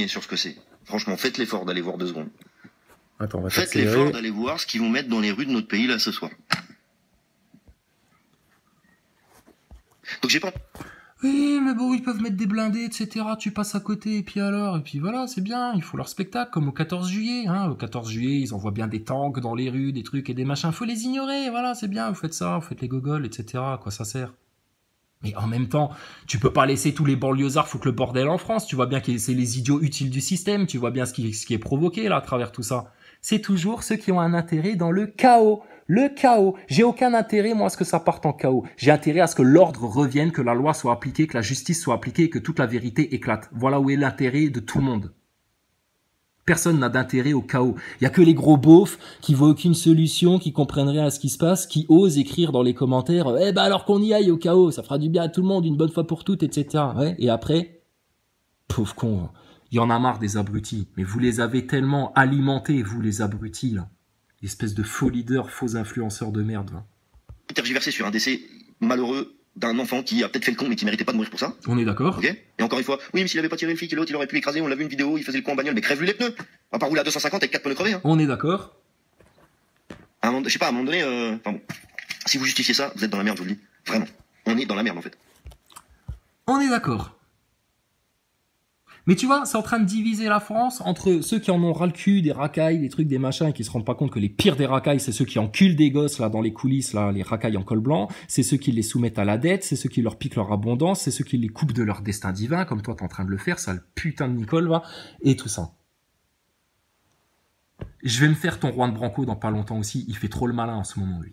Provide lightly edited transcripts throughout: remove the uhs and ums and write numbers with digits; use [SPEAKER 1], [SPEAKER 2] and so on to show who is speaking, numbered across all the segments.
[SPEAKER 1] sur ce que c'est. Franchement, faites l'effort d'aller voir 2 secondes.
[SPEAKER 2] Attends, on va
[SPEAKER 1] Faites l'effort d'aller voir ce qu'ils vont mettre dans les rues de notre pays là ce soir. Donc j'ai pas...
[SPEAKER 2] Oui, mais bon, ils peuvent mettre des blindés, etc. Tu passes à côté, et puis alors, et puis voilà, c'est bien, il faut leur spectacle, comme au 14 juillet, hein. Au 14 juillet, ils envoient bien des tanks dans les rues, des trucs et des machins. Faut les ignorer, voilà, c'est bien, vous faites ça, vous faites les gogoles, etc. À quoi ça sert? Mais en même temps, tu peux pas laisser tous les banlieusards foutre le bordel en France. Tu vois bien que c'est les idiots utiles du système. Tu vois bien ce qui est provoqué là à travers tout ça. C'est toujours ceux qui ont un intérêt dans le chaos. Le chaos. J'ai aucun intérêt, moi, à ce que ça parte en chaos. J'ai intérêt à ce que l'ordre revienne, que la loi soit appliquée, que la justice soit appliquée et que toute la vérité éclate. Voilà où est l'intérêt de tout le monde. Personne n'a d'intérêt au chaos. Il y a que les gros beaufs qui voient aucune solution, qui comprennent rien à ce qui se passe, qui osent écrire dans les commentaires « Eh ben alors qu'on y aille au chaos, ça fera du bien à tout le monde une bonne fois pour toutes, etc. » Ouais. Et après, pauvre con, il y en a marre des abrutis. Mais vous les avez tellement alimentés, vous les abrutis, là. Espèce de faux leaders, faux influenceurs de merde. Là.
[SPEAKER 1] Tergiversé sur un décès malheureux d'un enfant qui a peut-être fait le con mais qui méritait pas de mourir pour ça.
[SPEAKER 2] On est d'accord.
[SPEAKER 1] Ok. Et encore une fois, oui mais s'il avait pas tiré le flic et l'autre il aurait pu l'écraser, on l'a vu une vidéo, il faisait le con en bagnole, mais crève-lui les pneus. On va pas rouler à 250 avec 4 pneus crevés. Hein.
[SPEAKER 2] On est d'accord.
[SPEAKER 1] Je sais pas, à un moment donné, enfin bon, si vous justifiez ça, vous êtes dans la merde, je vous le dis. Vraiment. On est dans la merde en fait.
[SPEAKER 2] On est d'accord. Mais tu vois, c'est en train de diviser la France entre ceux qui en ont ras le cul, des racailles, des trucs, des machins, et qui se rendent pas compte que les pires des racailles, c'est ceux qui enculent des gosses, là, dans les coulisses, là, les racailles en col blanc, c'est ceux qui les soumettent à la dette, c'est ceux qui leur piquent leur abondance, c'est ceux qui les coupent de leur destin divin, comme toi t'es en train de le faire, sale putain de Nicole, va, et tout ça. Je vais me faire ton Juan Branco dans pas longtemps aussi, il fait trop le malin en ce moment, lui.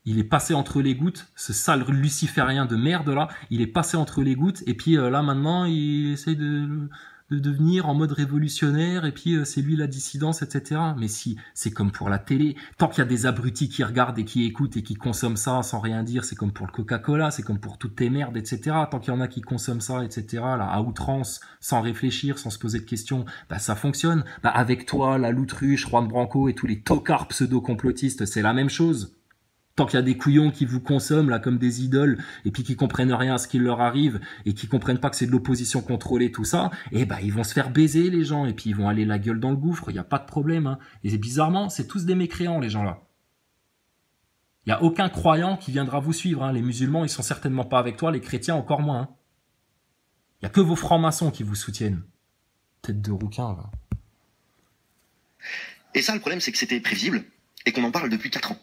[SPEAKER 2] Il est passé entre les gouttes, ce sale luciférien de merde là, il est passé entre les gouttes, et puis là maintenant il essaie de devenir en mode révolutionnaire, et puis c'est lui la dissidence, etc. Mais si, c'est comme pour la télé, tant qu'il y a des abrutis qui regardent et qui écoutent et qui consomment ça sans rien dire, c'est comme pour le Coca-Cola, c'est comme pour toutes tes merdes, etc. Tant qu'il y en a qui consomment ça, etc. là, à outrance, sans réfléchir, sans se poser de questions, bah ça fonctionne. Bah avec toi, la Loutruche, Juan Branco et tous les tocards pseudo-complotistes, c'est la même chose. Tant qu'il y a des couillons qui vous consomment là comme des idoles et puis qui comprennent rien à ce qui leur arrive et qui comprennent pas que c'est de l'opposition contrôlée tout ça, et ben ils vont se faire baiser les gens et puis ils vont aller la gueule dans le gouffre, il y a pas de problème hein. Et bizarrement, c'est tous des mécréants les gens là. Il y a aucun croyant qui viendra vous suivre hein. Les musulmans, ils sont certainement pas avec toi, les chrétiens encore moins. Hein. Il y a que vos francs-maçons qui vous soutiennent. Tête de rouquin là.
[SPEAKER 1] Et ça le problème c'est que c'était prévisible et qu'on en parle depuis 4 ans.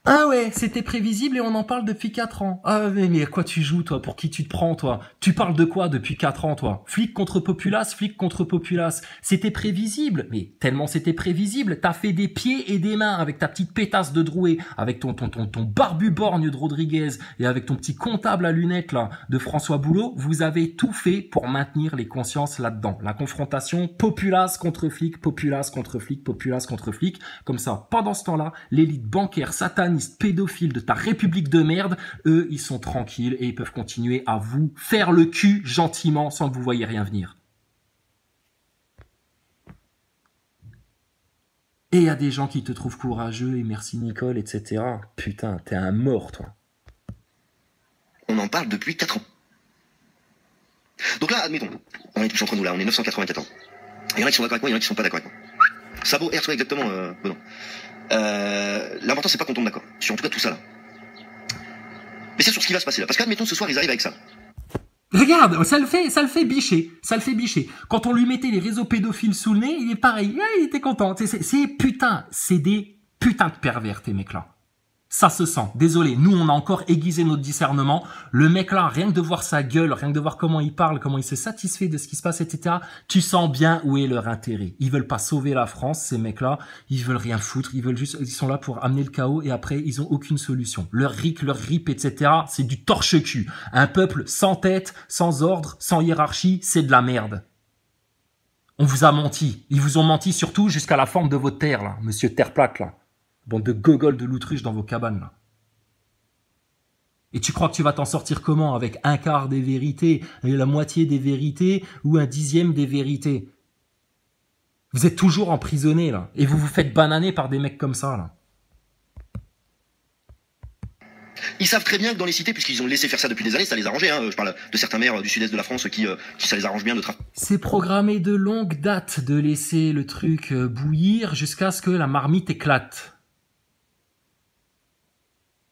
[SPEAKER 2] Ah ouais, c'était prévisible et on en parle depuis 4 ans. Ah mais à quoi tu joues toi? Pour qui tu te prends toi? Tu parles de quoi depuis 4 ans toi? Flic contre populace, flic contre populace. C'était prévisible, mais tellement c'était prévisible, t'as fait des pieds et des mains avec ta petite pétasse de Drouet, avec ton barbu borgne de Rodriguez et avec ton petit comptable à lunettes là de François Boulot, vous avez tout fait pour maintenir les consciences là-dedans. La confrontation populace contre flic, populace contre flic, populace contre flic. Comme ça, pendant ce temps-là, l'élite bancaire satanique pédophiles de ta république de merde, eux, ils sont tranquilles et ils peuvent continuer à vous faire le cul gentiment sans que vous voyez rien venir. Et il y a des gens qui te trouvent courageux et merci Nicole, etc. Putain, t'es un mort, toi.
[SPEAKER 1] On en parle depuis 4 ans. Donc là, admettons, on est tous entre nous là, on est 984 ans. Il y en a qui sont d'accord avec moi, il y en a qui sont pas d'accord avec moi. Sabot, R, exactement, Benoît. L'important c'est pas qu'on tombe d'accord sur en tout cas tout ça là. Mais c'est sur ce qui va se passer là. Parce qu'admettons ce soir ils arrivent avec ça.
[SPEAKER 2] Regarde, ça le fait bicher. Quand on lui mettait les réseaux pédophiles sous le nez, il est pareil. Il était content. C'est des putains de pervers, tes mecs là. Ça se sent. Désolé, nous on a encore aiguisé notre discernement. Le mec là, rien que de voir sa gueule, rien que de voir comment il parle, comment il se satisfait de ce qui se passe, etc. Tu sens bien où est leur intérêt. Ils veulent pas sauver la France, ces mecs là. Ils veulent rien foutre. Ils sont là pour amener le chaos et après ils ont aucune solution. Leur RIC, leur RIP, etc. C'est du torche-cul. Un peuple sans tête, sans ordre, sans hiérarchie, c'est de la merde. On vous a menti. Ils vous ont menti surtout jusqu'à la forme de votre terre là, monsieur Terre-Plate là. Bande de gogoles de l'autruche dans vos cabanes, là. Et tu crois que tu vas t'en sortir comment? Avec un quart des vérités, la moitié des vérités, ou un dixième des vérités? Vous êtes toujours emprisonnés, là. Et vous vous faites bananer par des mecs comme ça, là.
[SPEAKER 1] Ils savent très bien que dans les cités, puisqu'ils ont laissé faire ça depuis des années, ça les arrangeait. Hein. Je parle de certains maires du sud-est de la France qui ça les arrange bien de trafiquer.
[SPEAKER 2] C'est programmé de longue date de laisser le truc bouillir jusqu'à ce que la marmite éclate.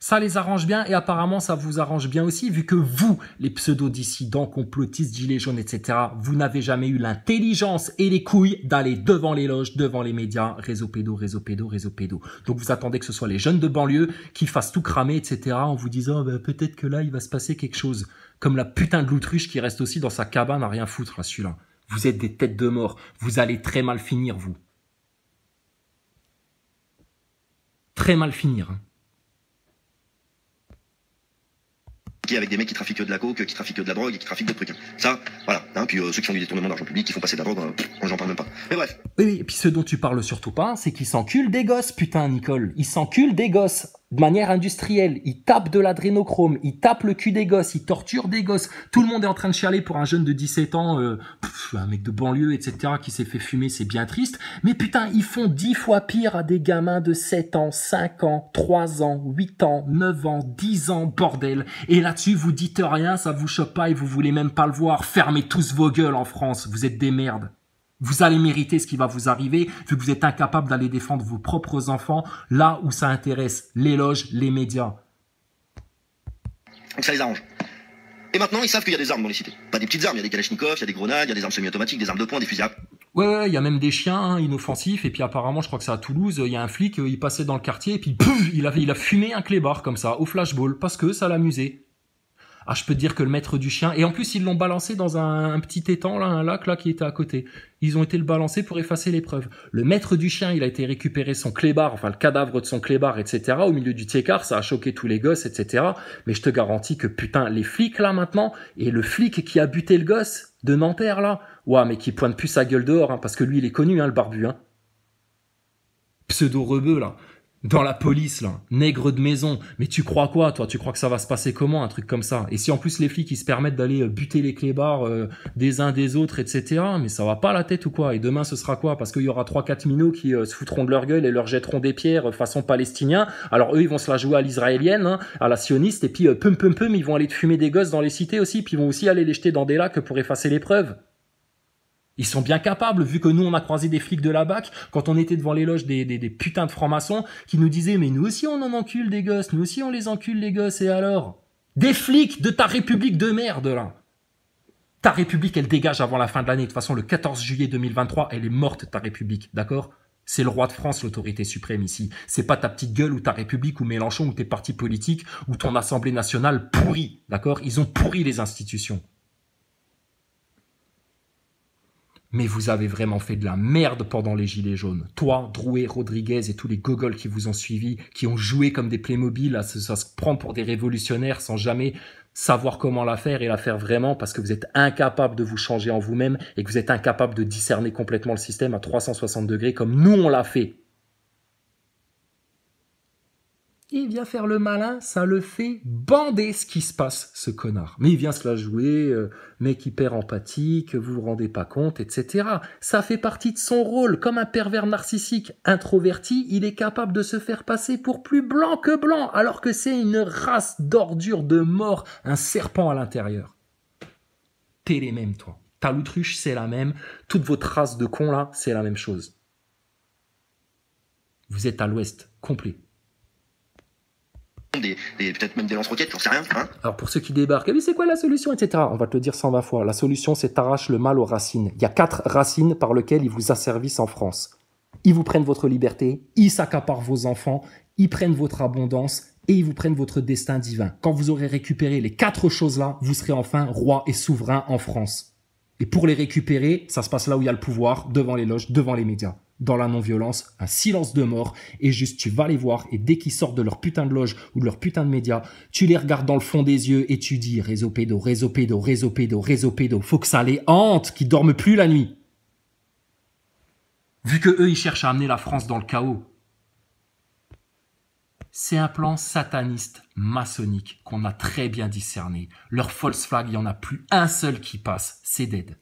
[SPEAKER 2] Ça les arrange bien et apparemment ça vous arrange bien aussi vu que vous, les pseudo-dissidents, complotistes, gilets jaunes, etc., vous n'avez jamais eu l'intelligence et les couilles d'aller devant les loges, devant les médias, réseau pédo, réseau pédo, réseau pédo. Donc vous attendez que ce soit les jeunes de banlieue qui fassent tout cramer, etc., en vous disant bah, peut-être que là il va se passer quelque chose. Comme la putain de l'autruche qui reste aussi dans sa cabane à rien foutre là, celui-là. Vous êtes des têtes de mort. Vous allez très mal finir, vous. Très mal finir, hein.
[SPEAKER 1] Avec des mecs qui trafiquent de la coke, qui trafiquent de la drogue et qui trafiquent d'autres trucs. Ça, voilà. Hein, puis ceux qui font du détournement d'argent public, qui font passer de la drogue, j'en parle même pas. Mais bref.
[SPEAKER 2] Oui, et puis ce dont tu parles surtout pas, c'est qu'ils s'enculent des gosses, putain, Nicole. Ils s'enculent des gosses. De manière industrielle. Ils tapent de l'adrénochrome. Ils tapent le cul des gosses. Ils torturent des gosses. Tout le monde est en train de chialer pour un jeune de 17 ans, un mec de banlieue, etc., qui s'est fait fumer. C'est bien triste. Mais putain, ils font 10 fois pire à des gamins de 7 ans, 5 ans, 3 ans, 8 ans, 9 ans, 10 ans, bordel. Et là-dessus, vous dites rien, ça vous choque pas et vous voulez même pas le voir. Fermez tous vos gueules en France. Vous êtes des merdes. Vous allez mériter ce qui va vous arriver, vu que vous êtes incapable d'aller défendre vos propres enfants là où ça intéresse les loges, les médias.
[SPEAKER 1] Donc ça les arrange. Et maintenant, ils savent qu'il y a des armes dans les cités. Pas des petites armes, il y a des kalachnikovs, il y a des grenades, il y a des armes semi-automatiques, des armes de poing, des fusils à...
[SPEAKER 2] Ouais, il y a même des chiens hein, inoffensifs. Et puis apparemment, je crois que c'est à Toulouse, il y a un flic, il passait dans le quartier et puis pouf, il a fumé un clébard comme ça, au flashball, parce que ça l'amusait. Ah, je peux te dire que le maître du chien... Et en plus, ils l'ont balancé dans un petit étang, là, un lac là qui était à côté. Ils ont été le balancer pour effacer les preuves. Le maître du chien, il a été récupéré son clébard, enfin le cadavre de son clébard, etc. Au milieu du tiécar, ça a choqué tous les gosses, etc. Mais je te garantis que putain, les flics là maintenant, et le flic qui a buté le gosse de Nanterre là, ouah, mais qui pointe plus sa gueule dehors, hein, parce que lui, il est connu, hein, le barbu, hein. Pseudo-rebeu là. Dans la police, là, nègre de maison. Mais tu crois quoi, toi? Tu crois que ça va se passer comment, un truc comme ça? Et si en plus les flics, ils se permettent d'aller buter les clébards des uns des autres, etc., mais ça va pas la tête ou quoi? Et demain, ce sera quoi? Parce qu'il y aura 3-4 minots qui se foutront de leur gueule et leur jetteront des pierres façon palestinien. Alors eux, ils vont se la jouer à l'israélienne, hein, à la sioniste, et puis pum, ils vont aller te fumer des gosses dans les cités aussi, puis ils vont aussi aller les jeter dans des lacs pour effacer les preuves. Ils sont bien capables, vu que nous, on a croisé des flics de la BAC, quand on était devant les loges des putains de francs-maçons, qui nous disaient, mais nous aussi, on en encule des gosses, nous aussi, on les encule, les gosses, et alors? Des flics de ta république de merde, là. Ta république, elle dégage avant la fin de l'année. De toute façon, le 14 juillet 2023, elle est morte, ta république, d'accord? C'est le roi de France, l'autorité suprême ici. C'est pas ta petite gueule ou ta république ou Mélenchon ou tes partis politiques ou ton assemblée nationale pourrie, d'accord? Ils ont pourri les institutions. Mais vous avez vraiment fait de la merde pendant les Gilets jaunes. Toi, Drouet, Rodriguez et tous les gogols qui vous ont suivis, qui ont joué comme des Playmobil à se prendre pour des révolutionnaires sans jamais savoir comment la faire et la faire vraiment parce que vous êtes incapable de vous changer en vous-même et que vous êtes incapable de discerner complètement le système à 360 degrés comme nous on l'a fait. Il vient faire le malin, ça le fait bander ce qui se passe, ce connard. Mais il vient se la jouer, mec hyper empathique, vous vous rendez pas compte, etc. Ça fait partie de son rôle. Comme un pervers narcissique introverti, il est capable de se faire passer pour plus blanc que blanc, alors que c'est une race d'ordures de mort, un serpent à l'intérieur. T'es les mêmes, toi. Ta l'autruche, c'est la même. Toute votre race de cons, là, c'est la même chose. Vous êtes à l'ouest, complet.
[SPEAKER 1] Peut-être même des lance-roquettes, j'en sais rien. Hein.
[SPEAKER 2] Alors pour ceux qui débarquent, mais c'est quoi la solution, etc. On va te le dire 120 fois. La solution, c'est t'arraches le mal aux racines. Il y a 4 racines par lesquelles ils vous asservissent en France. Ils vous prennent votre liberté, ils s'accaparent vos enfants, ils prennent votre abondance et ils vous prennent votre destin divin. Quand vous aurez récupéré les 4 choses-là, vous serez enfin roi et souverain en France. Et pour les récupérer, ça se passe là où il y a le pouvoir, devant les loges, devant les médias. Dans la non-violence, un silence de mort, et juste tu vas les voir, et dès qu'ils sortent de leur putain de loge ou de leur putain de médias, tu les regardes dans le fond des yeux et tu dis réseau pédo, réseau pédo, réseau pédo, réseau pédo, faut que ça les hante, qu'ils dorment plus la nuit. Vu que eux, ils cherchent à amener la France dans le chaos. C'est un plan sataniste, maçonnique, qu'on a très bien discerné. Leur false flag, il n'y en a plus un seul qui passe, c'est dead.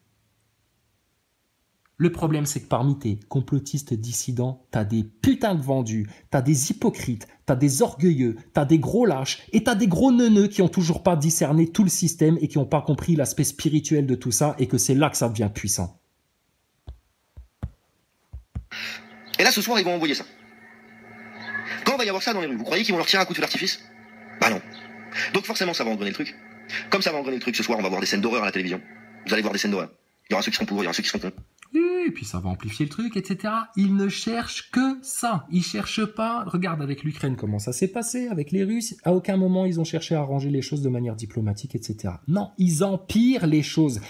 [SPEAKER 2] Le problème, c'est que parmi tes complotistes dissidents, t'as des putains de vendus, t'as des hypocrites, t'as des orgueilleux, t'as des gros lâches et t'as des gros neuneux qui ont toujours pas discerné tout le système et qui ont pas compris l'aspect spirituel de tout ça et que c'est là que ça devient puissant.
[SPEAKER 1] Et là, ce soir, ils vont envoyer ça. Quand il va y avoir ça dans les rues, vous croyez qu'ils vont leur tirer un coup de feu d'artifice? Bah non. Donc forcément, ça va engrener le truc. Comme ça va engrener le truc, ce soir, on va voir des scènes d'horreur à la télévision. Vous allez voir des scènes d'horreur. Il y aura ceux qui seront pour, il y aura ceux qui seront contre.
[SPEAKER 2] Et puis ça va amplifier le truc, etc. Ils ne cherchent que ça. Ils cherchent pas. Regarde avec l'Ukraine comment ça s'est passé, avec les Russes. À aucun moment ils ont cherché à arranger les choses de manière diplomatique, etc. Non, ils empirent les choses.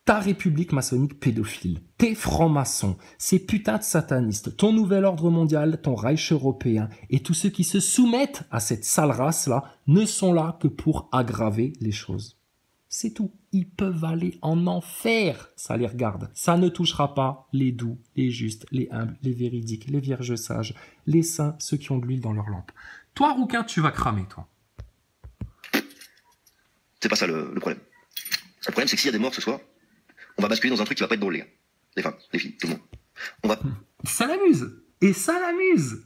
[SPEAKER 2] Ta république maçonnique pédophile, tes francs-maçons, ces putains de satanistes, ton nouvel ordre mondial, ton Reich européen et tous ceux qui se soumettent à cette sale race-là ne sont là que pour aggraver les choses. C'est tout. Ils peuvent aller en enfer. Ça les regarde. Ça ne touchera pas les doux, les justes, les humbles, les véridiques, les vierges sages, les saints, ceux qui ont de l'huile dans leur lampe. Toi, rouquin, tu vas cramer, toi.
[SPEAKER 1] C'est pas ça le problème. Le problème, c'est que s'il y a des morts ce soir, on va basculer dans un truc qui va pas être drôle, les gars. Les femmes, les filles, tout le monde. On va...
[SPEAKER 2] Ça l'amuse. Et ça l'amuse.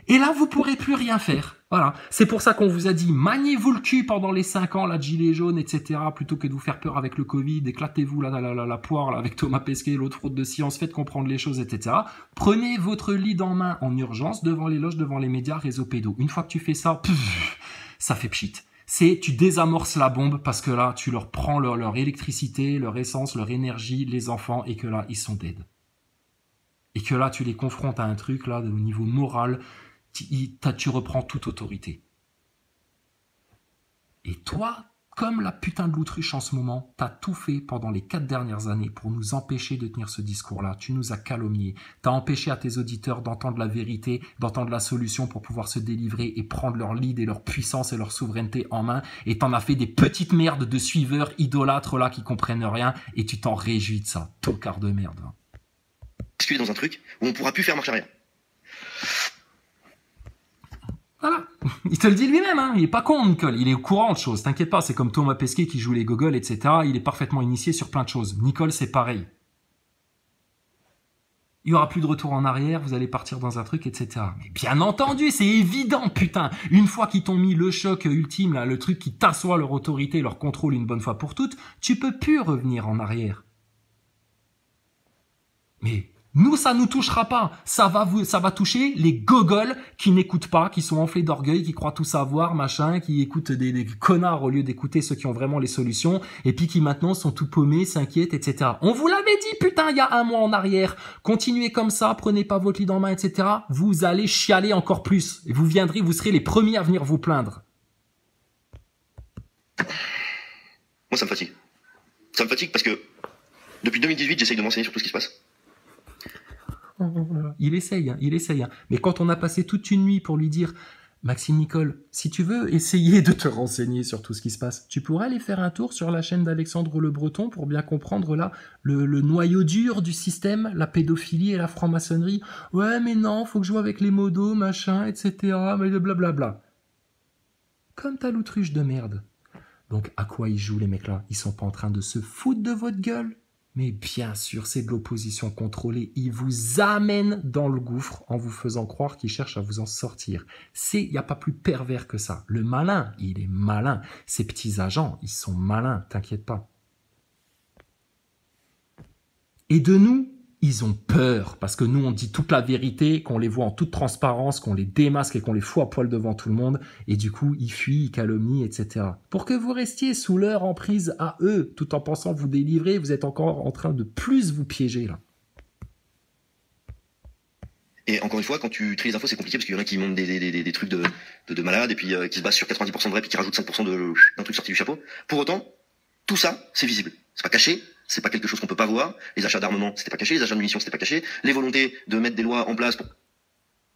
[SPEAKER 2] Et là, vous pourrez plus rien faire. Voilà. C'est pour ça qu'on vous a dit, maniez-vous le cul pendant les 5 ans, la gilet jaune, etc., plutôt que de vous faire peur avec le Covid, éclatez-vous la poire là, avec Thomas Pesquet, l'autre fraude de science, faites comprendre les choses, etc. Prenez votre lead en main en urgence, devant les loges, devant les médias, réseau pédo. Une fois que tu fais ça, ça fait pchit. Tu désamorces la bombe parce que là, tu leur prends leur électricité, leur essence, leur énergie, les enfants, et que là, ils sont dead. Et que là, tu les confrontes à un truc, là, au niveau moral, tu reprends toute autorité. Et toi, comme la putain de l'autruche en ce moment, t'as tout fait pendant les 4 dernières années pour nous empêcher de tenir ce discours-là. Tu nous as calomniés. T'as empêché à tes auditeurs d'entendre la vérité, d'entendre la solution pour pouvoir se délivrer et prendre leur lead et leur puissance et leur souveraineté en main. Et t'en as fait des petites merdes de suiveurs idolâtres là qui comprennent rien et tu t'en réjouis de ça. Tocard de merde.
[SPEAKER 1] Basculer dans un truc où on pourra plus faire marche arrière.
[SPEAKER 2] Voilà. Il te le dit lui-même, hein. Il est pas con, Nicole. Il est au courant de choses. T'inquiète pas. C'est comme Thomas Pesquet qui joue les gogoles, etc. Il est parfaitement initié sur plein de choses. Nicole, c'est pareil. Il y aura plus de retour en arrière. Vous allez partir dans un truc, etc. Mais bien entendu, c'est évident, putain. Une fois qu'ils t'ont mis le choc ultime, là, le truc qui t'assoit leur autorité, leur contrôle une bonne fois pour toutes, tu peux plus revenir en arrière. Mais nous, ça nous touchera pas. Ça va toucher les gogoles qui n'écoutent pas, qui sont enflés d'orgueil, qui croient tout savoir, machin, qui écoutent des connards au lieu d'écouter ceux qui ont vraiment les solutions, et puis qui maintenant sont tout paumés, s'inquiètent, etc. On vous l'avait dit, putain, il y a 1 mois en arrière. Continuez comme ça, prenez pas votre lead en main, etc. Vous allez chialer encore plus. Et vous serez les premiers à venir vous plaindre.
[SPEAKER 1] Moi, ça me fatigue. Ça me fatigue parce que depuis 2018, j'essaye de m'enseigner sur tout ce qui se passe.
[SPEAKER 2] Il essaye. Mais quand on a passé toute une nuit pour lui dire « Maxime Nicole, si tu veux essayer de te renseigner sur tout ce qui se passe, tu pourrais aller faire un tour sur la chaîne d'Alexandre Le Breton pour bien comprendre là le noyau dur du système, la pédophilie et la franc-maçonnerie. Ouais, mais non, faut que je joue avec les modos, machin, etc. Mais blablabla. » Comme ta l'autruche de merde. Donc à quoi ils jouent les mecs là? Ils sont pas en train de se foutre de votre gueule? Mais bien sûr, c'est de l'opposition contrôlée. Ils vous amènent dans le gouffre en vous faisant croire qu'ils cherchent à vous en sortir. Il n'y a pas plus pervers que ça. Le malin, il est malin. Ces petits agents, ils sont malins, t'inquiète pas. Et de nous, ils ont peur, parce que nous, on dit toute la vérité, qu'on les voit en toute transparence, qu'on les démasque et qu'on les fout à poil devant tout le monde, et du coup, ils fuient, ils calomnient, etc. Pour que vous restiez sous leur emprise à eux, tout en pensant vous délivrer, vous êtes encore en train de plus vous piéger, là.
[SPEAKER 1] Et encore une fois, quand tu tries les infos, c'est compliqué, parce qu'il y en a qui montent des trucs de malades, et puis qui se basent sur 90% de vrai, puis qui rajoutent 5% d'un truc sorti du chapeau. Pour autant, tout ça, c'est visible. C'est pas caché. C'est pas quelque chose qu'on peut pas voir. Les achats d'armement, c'était pas caché. Les achats de munitions, c'était pas caché. Les volontés de mettre des lois en place pour...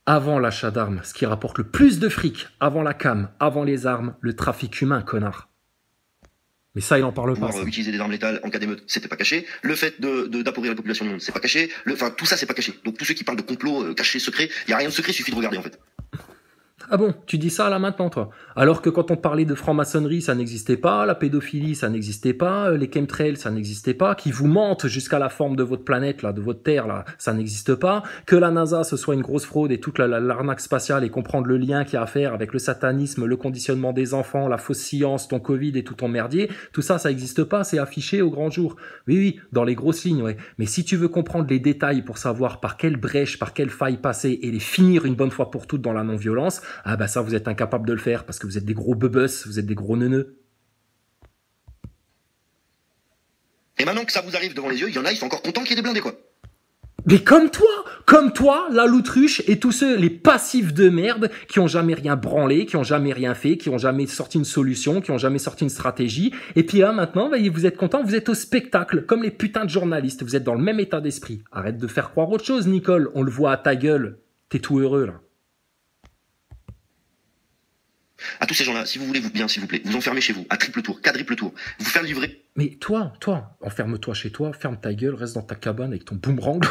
[SPEAKER 2] Avant l'achat d'armes, ce qui rapporte le plus de fric, avant la cam, avant les armes, le trafic humain, connard. Mais ça, il en parle pas.
[SPEAKER 1] Utiliser des armes létales en cas d'émeute, c'était pas caché. Le fait d'appauvrir la population du monde, c'est pas caché. Enfin, tout ça, c'est pas caché. Donc tous ceux qui parlent de complot caché, secret, il y a rien de secret, il suffit de regarder en fait.
[SPEAKER 2] Ah bon, tu dis ça là maintenant, toi? Alors que quand on parlait de franc-maçonnerie, ça n'existait pas, la pédophilie, ça n'existait pas, les chemtrails, ça n'existait pas, qui vous mentent jusqu'à la forme de votre planète, là, de votre Terre, là, ça n'existe pas, que la NASA, ce soit une grosse fraude et toute l'arnaque spatiale et comprendre le lien qu'il y a à faire avec le satanisme, le conditionnement des enfants, la fausse science, ton Covid et tout ton merdier, tout ça, ça n'existe pas, c'est affiché au grand jour. Oui, oui, dans les grosses lignes, ouais. Mais si tu veux comprendre les détails pour savoir par quelle brèche, par quelle faille passer et les finir une bonne fois pour toutes dans la non-violence, ah bah ça, vous êtes incapable de le faire parce que vous êtes des gros bebus, vous êtes des gros neuneux.
[SPEAKER 1] Et maintenant que ça vous arrive devant les yeux, il y en a, ils sont encore contents qu'il y ait des blindés, quoi.
[SPEAKER 2] Mais comme toi, la loutruche et tous ceux, les passifs de merde qui ont jamais rien branlé, qui ont jamais rien fait, qui ont jamais sorti une solution, qui ont jamais sorti une stratégie. Et puis là, maintenant, bah, vous êtes contents, vous êtes au spectacle, comme les putains de journalistes. Vous êtes dans le même état d'esprit. Arrête de faire croire autre chose, Nicole. On le voit à ta gueule. T'es tout heureux, là.
[SPEAKER 1] À tous ces gens-là, si vous voulez bien, s'il vous plaît, vous enfermez chez vous, à triple tour, quadruple tour, vous faire livrer.
[SPEAKER 2] Mais toi, enferme-toi chez toi, ferme ta gueule, reste dans ta cabane avec ton boomerang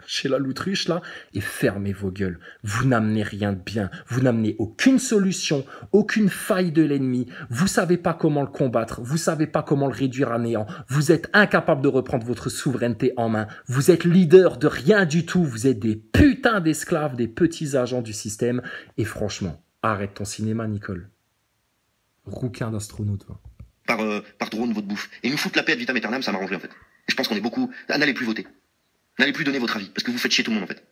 [SPEAKER 2] chez la loutruche là, et fermez vos gueules. Vous n'amenez rien de bien, vous n'amenez aucune solution, aucune faille de l'ennemi, vous savez pas comment le combattre, vous savez pas comment le réduire à néant, vous êtes incapable de reprendre votre souveraineté en main, vous êtes leader de rien du tout, vous êtes des putains d'esclaves, des petits agents du système, et franchement, arrête ton cinéma, Nicole. Rouquin d'astronaute, va.
[SPEAKER 1] Par drone, votre bouffe. Et nous foutre la paix ad vitam aeternam, ça m'arrangerait, en fait. Et je pense qu'on est beaucoup... Ah, n'allez plus voter. N'allez plus donner votre avis, parce que vous faites chier tout le monde, en fait.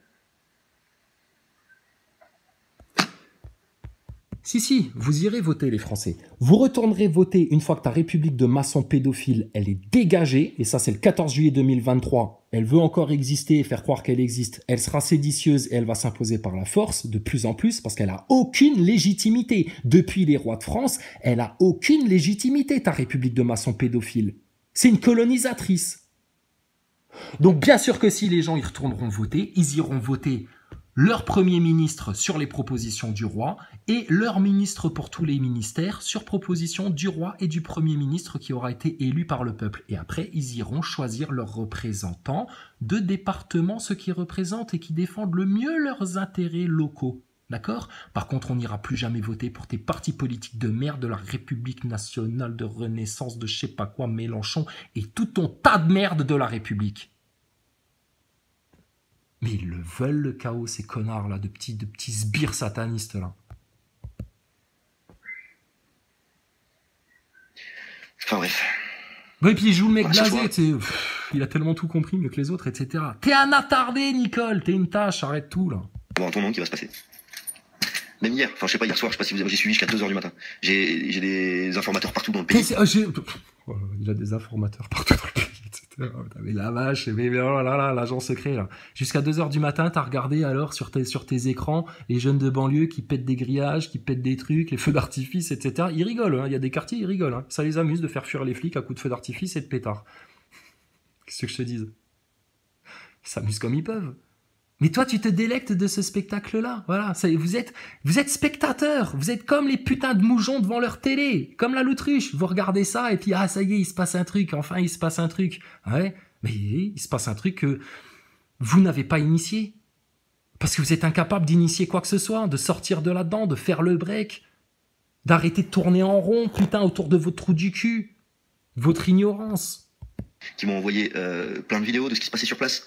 [SPEAKER 2] Si, vous irez voter, les Français. Vous retournerez voter une fois que ta république de maçons pédophiles, elle est dégagée, et ça c'est le 14 juillet 2023. Elle veut encore exister et faire croire qu'elle existe. Elle sera séditieuse et elle va s'imposer par la force, de plus en plus, parce qu'elle a aucune légitimité. Depuis les rois de France, elle a aucune légitimité, ta république de maçons pédophiles. C'est une colonisatrice. Donc bien sûr que si les gens y retourneront voter, ils iront voter leur premier ministre sur les propositions du roi et leur ministre pour tous les ministères sur proposition du roi et du premier ministre qui aura été élu par le peuple. Et après, ils iront choisir leurs représentants de départements, ceux qui représentent et qui défendent le mieux leurs intérêts locaux. D'accord? Par contre, on n'ira plus jamais voter pour tes partis politiques de merde de la République nationale de Renaissance de je sais pas quoi, Mélenchon et tout ton tas de merde de la République. Mais ils le veulent, le chaos, ces connards là, de petits sbires satanistes là.
[SPEAKER 1] Enfin bref.
[SPEAKER 2] Ouais, et puis il joue le mec
[SPEAKER 1] ce
[SPEAKER 2] blasé, tu sais, il a tellement tout compris mieux que les autres, etc. T'es un attardé, Nicole, t'es une tâche, arrête tout là.
[SPEAKER 1] Bon, un tournant qui va se passer. Même hier, enfin je sais pas, hier soir, je sais pas si vous avez, j'ai suivi jusqu'à 2h du matin. J'ai des informateurs partout dans le pays.
[SPEAKER 2] Il a des informateurs partout dans le pays, etc. Mais la vache, mais oh là là, l'agent secret là. Jusqu'à 2h du matin, t'as regardé alors sur tes écrans les jeunes de banlieue qui pètent des grillages, qui pètent des trucs, les feux d'artifice, etc. Ils rigolent, hein. Il y a des quartiers, ils rigolent. Hein. Ça les amuse de faire fuir les flics à coups de feux d'artifice et de pétards. Qu'est-ce que je te dise? Ils s'amusent comme ils peuvent. Mais toi, tu te délectes de ce spectacle-là. Voilà, vous êtes spectateurs. Vous êtes comme les putains de moujons devant leur télé, comme la loutruche. Vous regardez ça et puis ah ça y est, il se passe un truc. Enfin, il se passe un truc. Ouais, mais il se passe un truc que vous n'avez pas initié parce que vous êtes incapable d'initier quoi que ce soit, de sortir de là-dedans, de faire le break, d'arrêter de tourner en rond, putain, autour de votre trou du cul, votre ignorance.
[SPEAKER 1] Qui m'ont envoyé plein de vidéos de ce qui se passait sur place.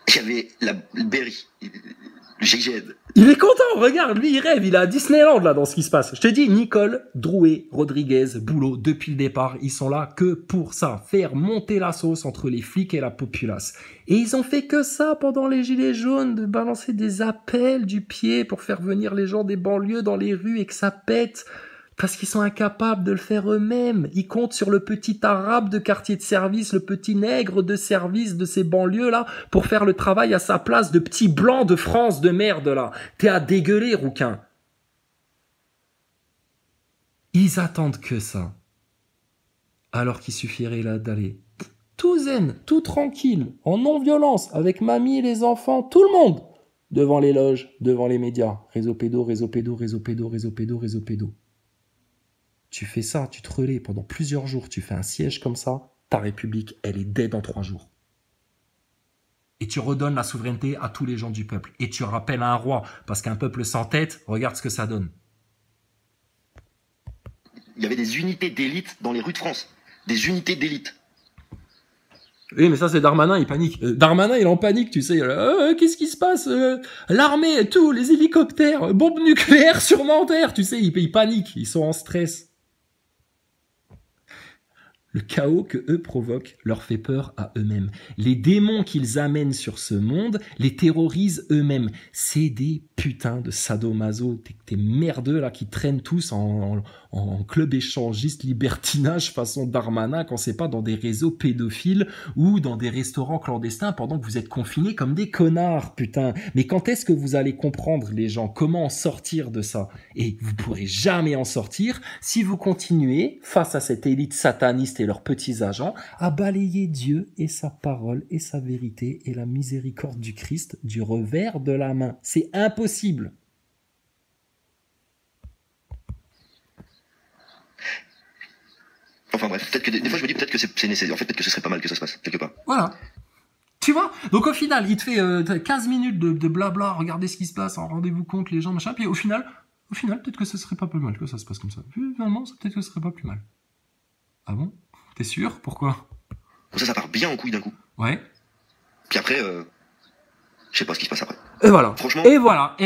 [SPEAKER 1] Il y avait le Berry, le GIGN.
[SPEAKER 2] Il est content, regarde, lui il rêve, il est à Disneyland là dans ce qui se passe. Je te dis, Nicole, Drouet, Rodriguez, Boulot, depuis le départ, ils sont là que pour ça, faire monter la sauce entre les flics et la populace. Et ils ont fait que ça pendant les gilets jaunes, de balancer des appels du pied pour faire venir les gens des banlieues dans les rues et que ça pète. Parce qu'ils sont incapables de le faire eux-mêmes. Ils comptent sur le petit arabe de quartier de service, le petit nègre de service de ces banlieues-là, pour faire le travail à sa place de petit blanc de France de merde, là. T'es à dégueuler, rouquin. Ils attendent que ça. Alors qu'il suffirait là d'aller tout zen, tout tranquille, en non-violence, avec mamie, les enfants, tout le monde, devant les loges, devant les médias. Réseau pédo, réseau pédo, réseau pédo, réseau pédo, réseau pédo. Tu fais ça, tu te relais pendant plusieurs jours, tu fais un siège comme ça, ta République, elle est dead en 3 jours. Et tu redonnes la souveraineté à tous les gens du peuple. Et tu rappelles à un roi, parce qu'un peuple sans tête, regarde ce que ça donne.
[SPEAKER 1] Il y avait des unités d'élite dans les rues de France. Des unités d'élite.
[SPEAKER 2] Oui, mais ça, c'est Darmanin, il panique. Darmanin, il est en panique, tu sais. Qu'est-ce qui se passe l'armée, tout, les hélicoptères, bombes nucléaires sur Nanterre, tu sais, ils paniquent, ils sont en stress. Le chaos que eux provoquent leur fait peur à eux-mêmes. Les démons qu'ils amènent sur ce monde les terrorisent eux-mêmes. C'est des putains de sadomaso, des merdeux là qui traînent tous en club échangiste, libertinage façon Darmanin, quand c'est pas dans des réseaux pédophiles ou dans des restaurants clandestins pendant que vous êtes confinés comme des connards, putain. Mais quand est-ce que vous allez comprendre, les gens, comment en sortir de ça? Et vous pourrez jamais en sortir si vous continuez, face à cette élite sataniste et leurs petits agents, à balayer Dieu et sa parole et sa vérité et la miséricorde du Christ du revers de la main. C'est impossible.
[SPEAKER 1] Enfin bref, peut-être que des fois je me dis peut-être que c'est nécessaire. En fait, peut-être que ce serait pas mal que ça se passe quelque part.
[SPEAKER 2] Voilà. Tu vois? Donc au final, il te fait 15 minutes de blabla, regardez ce qui se passe, rendez-vous compte, les gens, machin, puis au final, peut-être que ce serait pas plus mal que ça se passe comme ça. Finalement, peut-être que ce serait pas plus mal. Ah bon? T'es sûr? Pourquoi?
[SPEAKER 1] Comme ça part bien en couille d'un coup.
[SPEAKER 2] Ouais.
[SPEAKER 1] Puis après, je sais pas ce qui se passe après.
[SPEAKER 2] Et voilà.
[SPEAKER 1] Franchement.
[SPEAKER 2] Et voilà.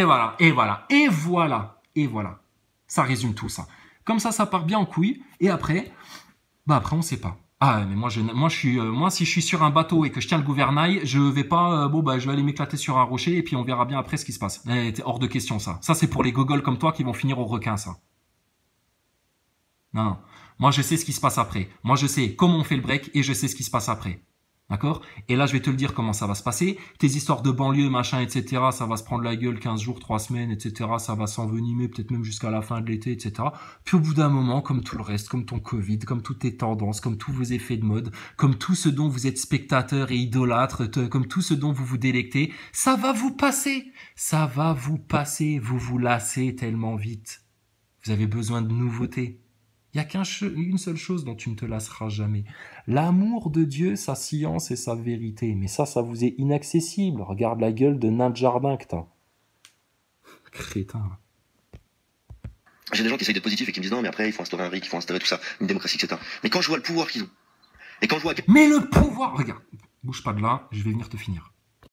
[SPEAKER 2] Ça résume tout ça. Comme ça part bien en couille. Et après, après on sait pas. Ah mais moi si je suis sur un bateau et que je tiens le gouvernail, je vais pas je vais aller m'éclater sur un rocher et puis on verra bien après ce qui se passe. C'est hors de question ça. Ça c'est pour les gogoles comme toi qui vont finir au requin ça. Non. Moi, je sais ce qui se passe après. Moi, je sais comment on fait le break et je sais ce qui se passe après. D'accord? Et là, je vais te le dire comment ça va se passer. Tes histoires de banlieue, machin, etc., ça va se prendre la gueule 15 jours, 3 semaines, etc., ça va s'envenimer peut-être même jusqu'à la fin de l'été, etc. Puis au bout d'un moment, comme tout le reste, comme ton Covid, comme toutes tes tendances, comme tous vos effets de mode, comme tout ce dont vous êtes spectateurs et idolâtres, comme tout ce dont vous vous délectez, ça va vous passer. Ça va vous passer. Vous vous lassez tellement vite. Vous avez besoin de nouveautés. Il n'y a qu'une seule chose dont tu ne te lasseras jamais. L'amour de Dieu, sa science et sa vérité. Mais ça vous est inaccessible. Regarde la gueule de nain de jardin que t'as. Crétin.
[SPEAKER 1] J'ai des gens qui essayent d'être positifs et qui me disent non, mais après, il faut instaurer un RIC, il faut instaurer tout ça, une démocratie, etc. Mais quand je vois le pouvoir qu'ils ont, et quand je vois...
[SPEAKER 2] Mais le pouvoir, regarde, bouge pas de là, je vais venir te finir.